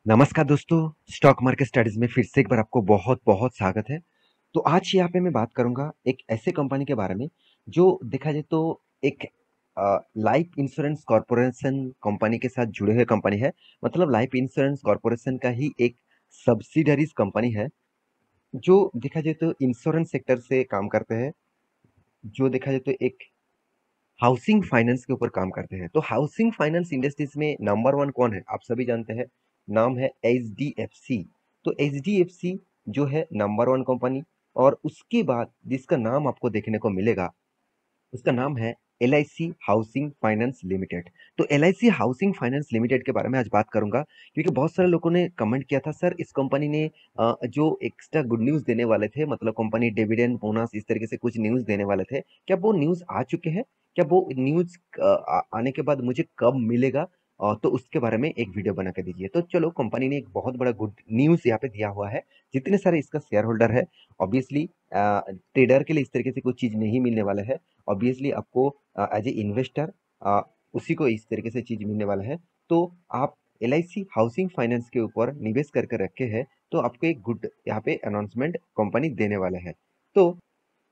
नमस्कार दोस्तों, stock market studies में फिर से एक बार आपको बहुत-बहुत स्वागत है। तो आज यहाँ पे मैं बात करूँगा एक ऐसे कंपनी के बारे में जो देखा जाए तो एक लाइफ इंश्योरेंस कॉर्पोरेशन कंपनी के साथ जुड़े हुए कंपनी है। मतलब लाइफ इंश्योरेंस कॉर्पोरेशन का ही एक सब्सिडरीज़ कंपनी है, जो देखा जाए तो इंश्योरेंस सेक्टर से काम करते हैं, जो देखा जाए तो एक हाउसिंग फाइनेंस के ऊपर काम करते हैं। तो हाउसिंग फाइनेंस इंडस्ट्रीज में नंबर वन कौन है आप सभी जानते हैं। नाम है एचडीएफसी। तो एचडीएफसी जो है नंबर वन कंपनी। और उसके बाद जिसका नाम आपको देखने को मिलेगा उसका नाम है L I C housing finance limited. तो L I C housing finance limited के बारे में आज बात करूंगा, क्योंकि बहुत सारे लोगों ने कमेंट किया था सर इस कंपनी ने जो एक्स्ट्रा गुड न्यूज़ देने वाले थे, मतलब कंपनी डिविडेंड बोनस इस तरीके से कुछ न्यूज़ देने वाले थे, क्या वो न्यूज़ आ चुके हैं? क्या वो न्यूज़ आने के बाद मुझे कब मिलेगा? तो उसके बारे में एक वीडियो बना के दीजिए। तो चलो, कंपनी ने एक बहुत बड़ा गुड न्यूज़ यहाँ पे दिया हुआ है। जितने सारे इसका शेयर होल्डर है, ऑब्वियसली ट्रेडर के लिए इस तरीके से कोई चीज़ नहीं मिलने वाला है। ऑब्वियसली आपको एज ए इन्वेस्टर उसी को इस तरीके से चीज मिलने वाला है। तो आप L I C housing finance के ऊपर निवेश करके रखे हैं, तो आपको एक गुड यहाँ पे अनाउंसमेंट कंपनी देने वाले हैं। तो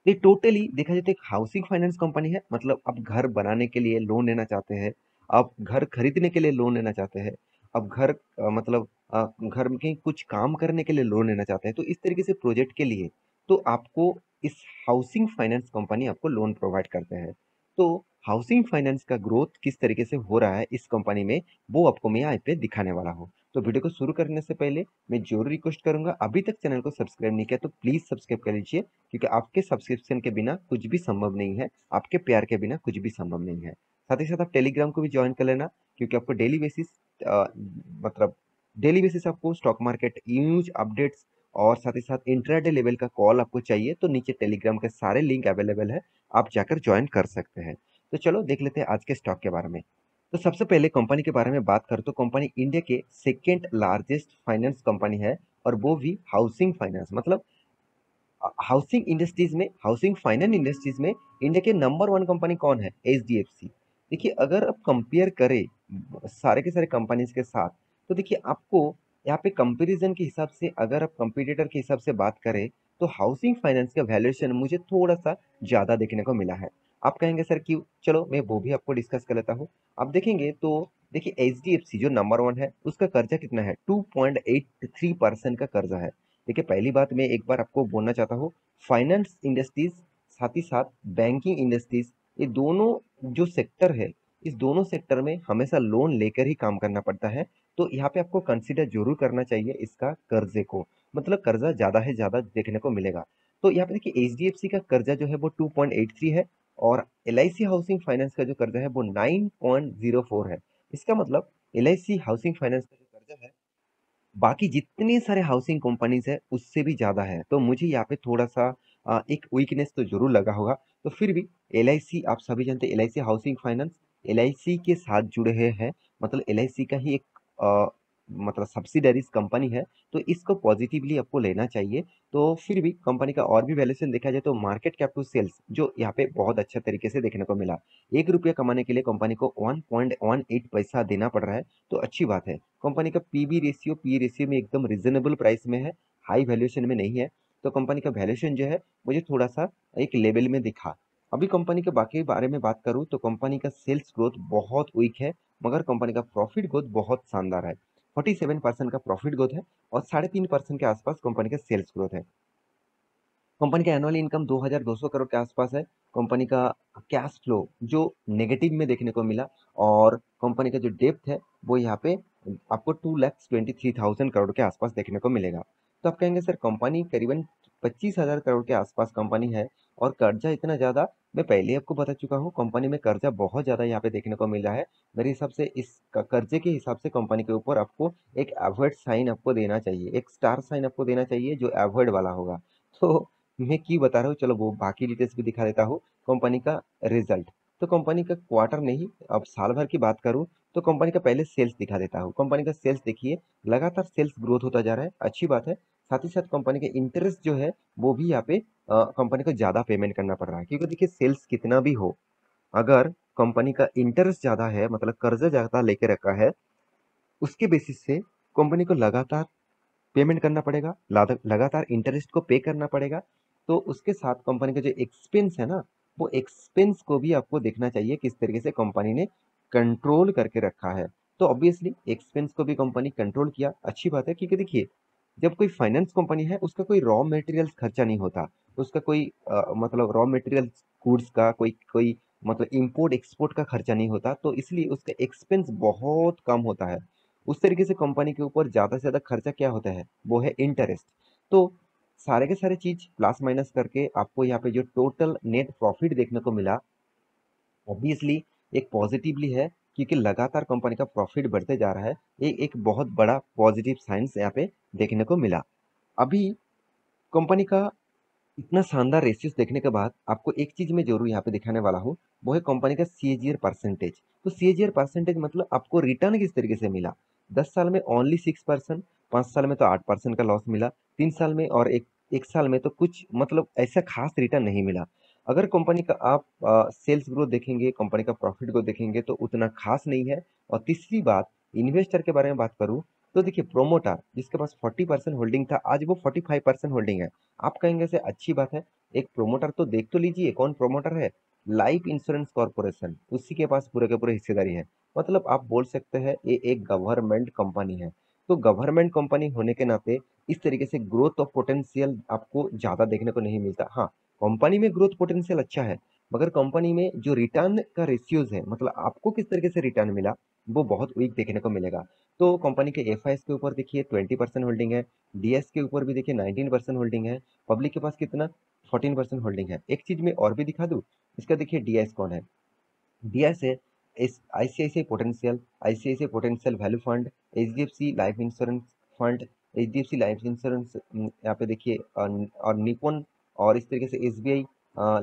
ये टोटली देखा जाए तो एक हाउसिंग फाइनेंस कंपनी है। मतलब आप घर बनाने के लिए लोन लेना चाहते हैं, आप घर खरीदने के लिए लोन लेना चाहते हैं, आप घर मतलब घर में कुछ काम करने के लिए लोन लेना चाहते हैं, तो इस तरीके से प्रोजेक्ट के लिए तो आपको इस हाउसिंग फाइनेंस कंपनी आपको लोन प्रोवाइड करते हैं। तो हाउसिंग फाइनेंस का ग्रोथ किस तरीके से हो रहा है इस कंपनी में, वो आपको मैं यहाँ पे दिखाने वाला हूँ। तो वीडियो को शुरू करने से पहले मैं जरूर रिक्वेस्ट करूंगा, अभी तक चैनल को सब्सक्राइब नहीं किया तो प्लीज सब्सक्राइब कर लीजिए, क्योंकि आपके सब्सक्रिप्शन के बिना कुछ भी संभव नहीं है, आपके प्यार के बिना कुछ भी संभव नहीं है। साथ ही साथ आप टेलीग्राम को भी ज्वाइन कर लेना, क्योंकि आपको डेली बेसिस मतलब डेली बेसिस आपको स्टॉक मार्केट न्यूज अपडेट्स और साथ ही साथ इंट्राडे लेवल का कॉल आपको चाहिए, तो नीचे टेलीग्राम के सारे लिंक अवेलेबल है, आप जाकर ज्वाइन कर सकते हैं। तो चलो देख लेते हैं आज के स्टॉक के बारे में। तो सबसे पहले कंपनी के बारे में बात करें तो कंपनी इंडिया के सेकेंड लार्जेस्ट फाइनेंस कंपनी है, और वो भी हाउसिंग फाइनेंस। मतलब हाउसिंग इंडस्ट्रीज में, हाउसिंग फाइनेंस इंडस्ट्रीज में इंडिया के नंबर वन कंपनी कौन है? H D F C. देखिए, अगर आप कंपेयर करें सारे के सारे कंपनीज के साथ, तो देखिए आपको यहाँ पे कंपैरिजन के हिसाब से, अगर आप कंपटीटर के हिसाब से बात करें, तो हाउसिंग फाइनेंस का वैल्यूएशन मुझे थोड़ा सा ज्यादा देखने को मिला है। आप कहेंगे सर क्यों? चलो मैं वो भी आपको डिस्कस कर लेता हूँ। आप देखेंगे तो देखिए एच डी एफ सी जो नंबर वन है उसका कर्जा कितना है? 2.83% का कर्जा है। देखिए, पहली बात मैं एक बार आपको बोलना चाहता हूँ, फाइनेंस इंडस्ट्रीज साथ ही साथ बैंकिंग इंडस्ट्रीज, ये दोनों जो सेक्टर है, इस दोनों सेक्टर में हमेशा लोन लेकर ही काम करना पड़ता है। तो यहाँ पे आपको कंसीडर जरूर करना चाहिए इसका कर्जे को। मतलब कर्जा ज्यादा है, ज्यादा देखने को मिलेगा। तो यहाँ पे देखिए एच डी एफ सी का कर्जा जो है वो 2.83 है, और L I C housing finance का जो कर्जा है वो 9.04 है। इसका मतलब L I C housing finance का जो कर्जा है बाकी जितने सारे हाउसिंग कंपनीज है उससे भी ज्यादा है। तो मुझे यहाँ पे थोड़ा सा एक वीकनेस तो जरूर लगा होगा। तो फिर भी एल आई सी, आप सभी जानते हैं L I C housing finance L I C के साथ जुड़े हुए हैं। मतलब एल आई सी का ही एक अ, मतलब सब्सिडरीज कंपनी है, तो इसको पॉजिटिवली आपको लेना चाहिए। तो फिर भी कंपनी का और भी वैल्यूएशन देखा जाए तो मार्केट कैप टू सेल्स जो यहाँ पे बहुत अच्छा तरीके से देखने को मिला। 1 रुपया कमाने के लिए कंपनी को 1.18 पैसा देना पड़ रहा है, तो अच्छी बात है। कंपनी का पी रेशियो में एकदम रिजनेबल प्राइस में है, हाई वैल्यूएशन में नहीं है। तो कंपनी का वैल्यूएशन जो है मुझे थोड़ा सा एक लेवल में दिखा। अभी कंपनी के बाकी बारे में बात करूं तो कंपनी का सेल्स ग्रोथ बहुत वीक है, मगर कंपनी का प्रॉफिट ग्रोथ बहुत शानदार है। 47% का प्रॉफिट ग्रोथ है, और 3.5% के आसपास कंपनी का सेल्स ग्रोथ है। कंपनी का एनुअल इनकम 2200 करोड़ के आसपास है। कंपनी का कैश फ्लो जो नेगेटिव में देखने को मिला, और कंपनी का जो डेप्थ है वो यहाँ पे आपको 2,23,000 करोड़ के आसपास देखने को मिलेगा। तो आप कहेंगे सर कंपनी करीबन 25,000 करोड़ के आसपास कंपनी है, और कर्जा इतना ज्यादा। मैं पहले आपको बता चुका हूँ कंपनी में कर्जा बहुत ज्यादा यहाँ पे देखने को मिल रहा है। मेरे हिसाब से इस कर्जे के हिसाब से कंपनी के ऊपर आपको एक एवॉइड साइन आपको देना चाहिए, एक स्टार साइन आपको देना चाहिए जो एवॉइड वाला होगा। तो मैं क्यों बता रहा हूँ, चलो वो बाकी डिटेल्स भी दिखा देता हूँ। कंपनी का रिजल्ट, तो कंपनी का क्वार्टर नहीं, अब साल भर की बात करूँ तो कंपनी का पहले सेल्स दिखा देता हूँ। कंपनी का सेल्स देखिए, लगातार सेल्स ग्रोथ होता जा रहा है, अच्छी बात है। साथ ही साथ कंपनी का इंटरेस्ट जो है वो भी यहाँ पे कंपनी को ज्यादा पेमेंट करना पड़ रहा है, क्योंकि देखिए सेल्स कितना भी हो, अगर कंपनी का इंटरेस्ट ज्यादा है, मतलब कर्जा ज्यादा लेके रखा है, उसके बेसिस से कंपनी को लगातार पेमेंट करना पड़ेगा, लगातार इंटरेस्ट को पे करना पड़ेगा। तो उसके साथ कंपनी का जो एक्सपेंस है ना, वो एक्सपेंस को भी आपको देखना चाहिए किस तरीके से कंपनी ने कंट्रोल करके रखा है। तो ऑब्वियसली एक्सपेंस को भी कंपनी कंट्रोल किया, अच्छी बात है, क्योंकि देखिए जब कोई फाइनेंस कंपनी है उसका कोई रॉ मटेरियल्स खर्चा नहीं होता, उसका कोई मतलब रॉ मटेरियल्स गुड्स का कोई कोई मतलब इंपोर्ट एक्सपोर्ट का खर्चा नहीं होता, तो इसलिए उसका एक्सपेंस बहुत कम होता है। उस तरीके से कंपनी के ऊपर ज़्यादा से ज़्यादा खर्चा क्या होता है, वो है इंटरेस्ट। तो सारे के सारे चीज प्लस माइनस करके आपको यहाँ पे जो टोटल नेट प्रॉफिट देखने को मिला, ऑब्वियसली एक पॉजिटिवली है, क्योंकि लगातार कंपनी का प्रॉफिट बढ़ते जा रहा है। ये एक बहुत बड़ा पॉजिटिव साइंस यहाँ पे देखने को मिला। अभी कंपनी का इतना शानदार रेशियोज देखने के बाद आपको एक चीज मैं जरूर यहाँ पे दिखाने वाला हूँ, वो है कंपनी का सीएजीआर परसेंटेज। तो सीएजीआर परसेंटेज मतलब आपको रिटर्न किस तरीके से मिला। 10 साल में ओनली 6%, 5 साल में तो 8% का लॉस मिला, 3 साल में और एक साल में तो कुछ मतलब ऐसा खास रिटर्न नहीं मिला। अगर कंपनी का आप सेल्स ग्रोथ देखेंगे, कंपनी का प्रॉफिट को देखेंगे तो उतना खास नहीं है। और तीसरी बात, इन्वेस्टर के बारे में बात करूँ तो देखिए प्रोमोटर जिसके पास 40% होल्डिंग था, आज वो 45% होल्डिंग है। आप कहेंगे से अच्छी बात है, एक प्रोमोटर तो देख तो लीजिए कौन प्रोमोटर है। लाइफ इंश्योरेंस कॉर्पोरेशन, उसी के पास पूरे के पूरे हिस्सेदारी है। मतलब आप बोल सकते हैं ये एक गवर्नमेंट कंपनी है। तो गवर्नमेंट कंपनी होने के नाते इस तरीके से ग्रोथ ऑफ पोटेंशियल आपको ज्यादा देखने को नहीं मिलता। हाँ, कंपनी में ग्रोथ पोटेंशियल अच्छा है, मगर कंपनी में जो रिटर्न का रेशियोज है, मतलब आपको किस तरीके से रिटर्न मिला, वो बहुत वीक देखने को मिलेगा। तो कंपनी के एफआईएस के ऊपर देखिए 20% होल्डिंग है, डीएस के ऊपर भी देखिए 19% होल्डिंग है, पब्लिक के पास कितना 14% होल्डिंग है। एक चीज मैं और भी दिखा दूं, इसका देखिए डीएस कौन है। डीएस है इस ICICI potential value fund, HDFC life insurance fund, HDFC life insurance यहाँ पे देखिए और निपॉन, और इस तरीके से एसबीआई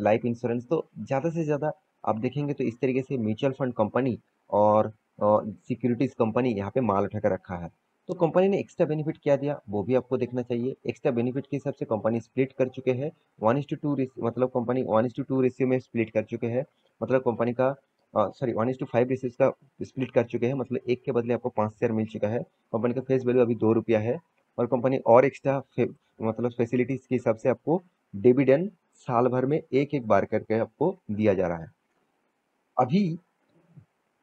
लाइफ इंश्योरेंस। तो ज़्यादा से ज़्यादा आप देखेंगे तो इस तरीके से म्यूचुअल फंड कंपनी और सिक्योरिटीज कंपनी यहाँ पे माल उठा कर रखा है। तो कंपनी ने एक्स्ट्रा बेनिफिट क्या दिया वो भी आपको देखना चाहिए। एक्स्ट्रा बेनिफिट के हिसाब से कंपनी स्प्लिट कर चुके हैं 1:2, मतलब कंपनी 1:2 रेशियो में स्प्लिट कर चुके हैं। मतलब कंपनी का सॉरी 1:5 रेशियोज का स्प्लिट कर चुके हैं, मतलब एक के बदले आपको 5 शेयर मिल चुका है। कंपनी का फेस वैल्यू अभी 2 रुपया है। और कंपनी और एक्स्ट्रा मतलब फैसिलिटीज के हिसाब से आपको डिविडेंड साल भर में एक एक बार करके आपको दिया जा रहा है। अभी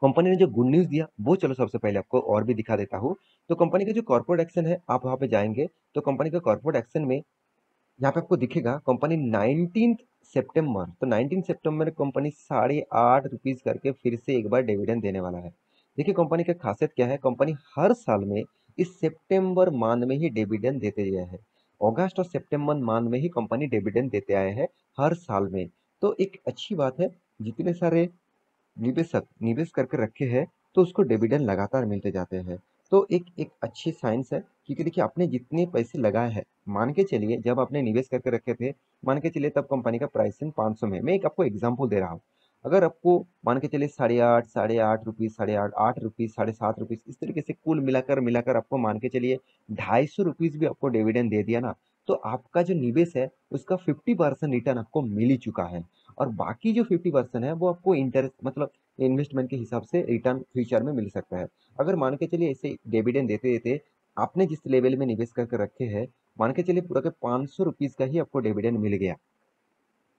कंपनी ने जो गुड न्यूज दिया वो चलो सबसे पहले आपको और भी दिखा देता हूँ। तो कंपनी का जो कॉर्पोरेट एक्शन है, आप वहां पे जाएंगे तो कंपनी का कॉर्पोरेट एक्शन में यहाँ पे आपको दिखेगा कंपनी 19 सितंबर, तो 19 सितंबर कंपनी 8.5 रुपीज करके फिर से एक बार डिविडेंड देने वाला है। देखिए कंपनी की खासियत क्या है, कंपनी हर साल में इस सितंबर माह में ही डिविडेंड देते गया है। अगस्त और सितंबर माह में ही कंपनी डिविडेंड देते आए हैं हर साल में। तो एक अच्छी बात है, जितने सारे निवेशक निवेश करके रखे हैं तो उसको डिविडेंड लगातार मिलते जाते हैं। तो एक एक अच्छी साइंस है, क्योंकि देखिए आपने जितने पैसे लगाए हैं, मान के चलिए जब आपने निवेश करके रखे थे, मान के चलिए तब कंपनी का प्राइसिंग 500 में, मैं एक आपको एग्जांपल दे रहा हूँ। अगर आपको मान के चलिए 8.5 8.5 रुपीज, 8.5 8 रुपीज, 7.5 रुपीज, इस तरीके से कुल मिलाकर मिलाकर आपको मान के चलिए 250 रुपीज भी आपको डिविडेंड दे दिया ना, तो आपका जो निवेश है उसका 50% रिटर्न आपको मिल ही चुका है। और बाकी जो 50% है वो आपको इंटरेस्ट मतलब इन्वेस्टमेंट के हिसाब से रिटर्न फ्यूचर में मिल सकता है। अगर मान के चलिए ऐसे डिविडेंड देते देते आपने जिस लेवल में निवेश करके रखे हैं, मान के चलिए पूरा के 500 रुपीज का ही आपको डिविडेंड मिल गया,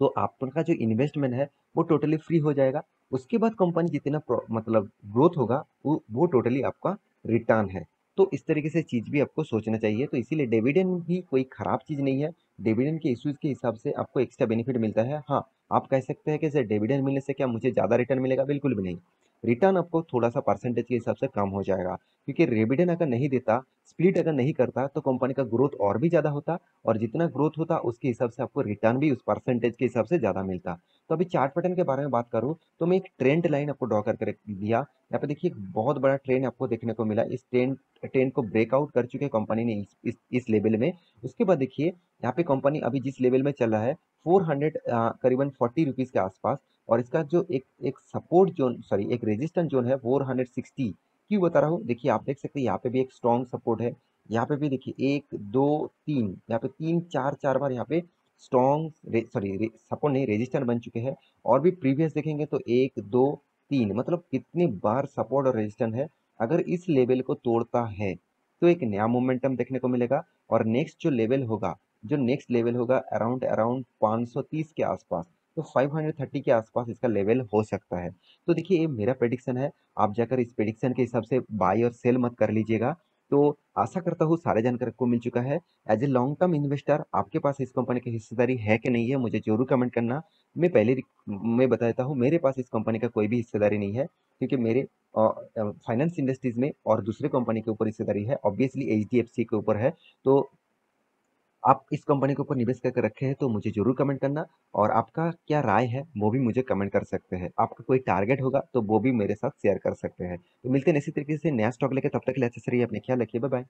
तो आपका जो इन्वेस्टमेंट है वो टोटली फ्री हो जाएगा। उसके बाद कंपनी जितना मतलब ग्रोथ होगा वो टोटली आपका रिटर्न है। तो इस तरीके से चीज भी आपको सोचना चाहिए। तो इसीलिए डिविडेंड भी कोई खराब चीज नहीं है। डिविडेंड के इश्यूज के हिसाब से आपको एक्स्ट्रा बेनिफिट मिलता है। हाँ, आप कह सकते हैं कि सर डिविडेंड मिलने से क्या मुझे ज्यादा रिटर्न मिलेगा, बिल्कुल भी नहीं। रिटर्न आपको थोड़ा सा परसेंटेज के हिसाब से कम हो जाएगा, क्योंकि डिविडेंड अगर नहीं देता, स्प्लिट अगर नहीं करता, तो कंपनी का ग्रोथ और भी ज्यादा होता, और जितना ग्रोथ होता उसके हिसाब से आपको रिटर्न भी उस परसेंटेज के हिसाब से ज्यादा मिलता। तो अभी चार्ट पैटर्न के बारे में बात करूं तो मैं एक ट्रेंड लाइन आपको ड्रॉ करके दिया। यहाँ पे देखिए एक बहुत बड़ा ट्रेंड आपको देखने को मिला। इस ट्रेंड को ब्रेकआउट कर चुके कंपनी ने इस लेवल में। उसके बाद देखिए यहाँ पे कंपनी अभी जिस लेवल में चल रहा है 400 करीबन 40 रुपीज के आसपास, और इसका जो एक एक सपोर्ट जोन, सॉरी एक रेजिस्टेंस जोन है 460। क्यों बता रहा हूँ, देखिए आप देख सकते हैं यहाँ पे भी एक स्ट्रॉन्ग सपोर्ट है। यहाँ पे भी देखिए 1 2 3, यहाँ पे 3 4 4 बार यहाँ पे स्ट्रॉन्ग सॉरी सपोर्ट नहीं रेजिस्टेंस बन चुके हैं। और भी प्रीवियस देखेंगे तो 1 2 3 मतलब कितनी बार सपोर्ट और रेजिस्टेंस है। अगर इस लेवल को तोड़ता है तो एक नया मोमेंटम देखने को मिलेगा और नेक्स्ट लेवल होगा अराउंड अराउंड 530 के आसपास। तो 530 के आसपास इसका लेवल हो सकता है। तो देखिए ये मेरा प्रेडिक्शन है, आप जाकर इस प्रेडिक्शन के हिसाब से बाय और सेल मत कर लीजिएगा। तो आशा करता हूँ सारे जानकारी को मिल चुका है। As a long term investor आपके पास इस कंपनी की हिस्सेदारी है कि नहीं है, मुझे जरूर कमेंट करना। मैं बता देता हूँ, मेरे पास इस कंपनी का कोई भी हिस्सेदारी नहीं है, क्योंकि मेरे फाइनेंस इंडस्ट्रीज में और दूसरे कंपनी के ऊपर हिस्सेदारी है, ऑब्वियसली एचडीएफसी के ऊपर है। तो आप इस कंपनी के ऊपर निवेश करके रखे हैं तो मुझे जरूर कमेंट करना, और आपका क्या राय है वो भी मुझे कमेंट कर सकते हैं। आपका कोई टारगेट होगा तो वो भी मेरे साथ शेयर कर सकते हैं। तो मिलते हैं इसी तरीके से नया स्टॉक लेके, तब तक के लिए अच्छे से रहिए, अपने ख्याल रखिए, बाय बाय।